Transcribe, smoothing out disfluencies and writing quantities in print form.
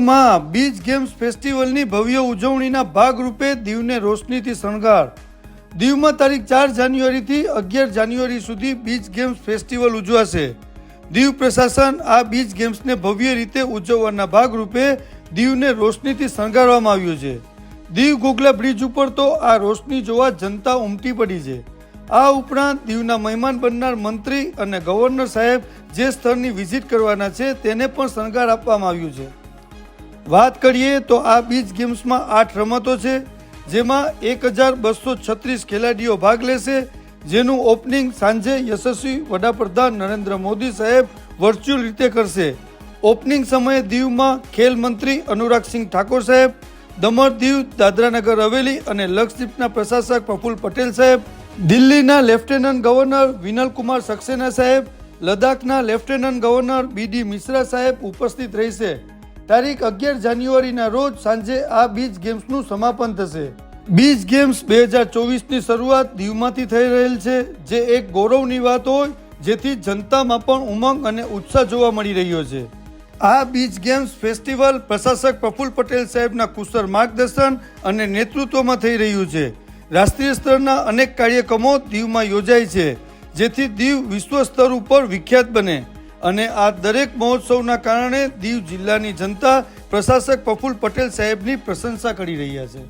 દીવમાં beach games ફેસ્ટિવલની ભવ્ય ઉજવણીના ભાગરૂપે દીવને રોશનીથી શણગાર. દીવમાં તારીખ 4 જાન્યુઆરીથી 11 જાન્યુઆરી સુધી બીચ ગેમ્સ ફેસ્ટિવલ ઉજવાશે. દીવ પ્રશાસન આ બીચ ગેમ્સને ભવ્ય રીતે ઉજવવાના ભાગરૂપે દીવને રોશનીથી શણગારવામાં આવ્યું છે. દીવ ઘોઘલા બ્રિજ ઉપર તો આ રોશની જોવા જનતા ઉમટી પડી છે. આ ઉપરાંત દીવના મહેમાન બનનાર મંત્રી અને ગવર્નર સાહેબ જે સ્થળની વિઝિટ કરવાના છે તેને પણ શણગાર આપવામાં આવ્યું છે. વાત કરીએ તો આ બીચ ગેમ્સમાં 8 રમતો છે, જેમાં 1236 ખેલાડીઓ ભાગ લેશે, જેનું ઓપનિંગ સાંજે યશસ્વી વડાપ્રધાન નરેન્દ્ર મોદી સાહેબ વર્ચ્યુઅલ રીતે કરશે. ઓપનિંગ સમયે દીવમાં ખેલ મંત્રી અનુરાગસિંહ ઠાકોર સાહેબ, દમણ દીવ દાદરાનગર હવેલી અને લક્ષદ્વીપના પ્રશાસક પ્રફુલ્લ પટેલ સાહેબ, દિલ્હીના લેફ્ટનન્ટ ગવર્નર વિનલ કુમાર સક્સેના સાહેબ, લદ્દાખના લેફ્ટનન્ટ ગવર્નર BD મિશ્રા સાહેબ ઉપસ્થિત રહેશે. તારીખ 11 જાન્યુઆરીના રોજ સાંજે આ બીચ ગેમ્સનું સમાપન થશે. બીચ ગેમ્સ 2024ની શરૂઆત દીવમાંથી થઈ રહેલ છે, જે એક ગૌરવની વાત હોય, જેથી જનતામાં પણ ઉમંગ અને ઉત્સાહ જોવા મળી રહ્યો છે. આ બીચ ગેમ્સ ફેસ્ટિવલ પ્રશાસક પ્રફુલ્લ પટેલ સાહેબના કુશળ માર્ગદર્શન અને નેતૃત્વમાં થઈ રહ્યું છે. રાષ્ટ્રીય સ્તરના અનેક કાર્યક્રમો દીવમાં યોજાય છે, જેથી દીવ વિશ્વ સ્તર ઉપર વિખ્યાત બને. અને આ દરેક મહોત્સવના કારણે દીવ જિલ્લાની જનતા પ્રશાસક પ્રફુલ્લ પટેલ સાહેબની પ્રશંસા કરી રહ્યા છે.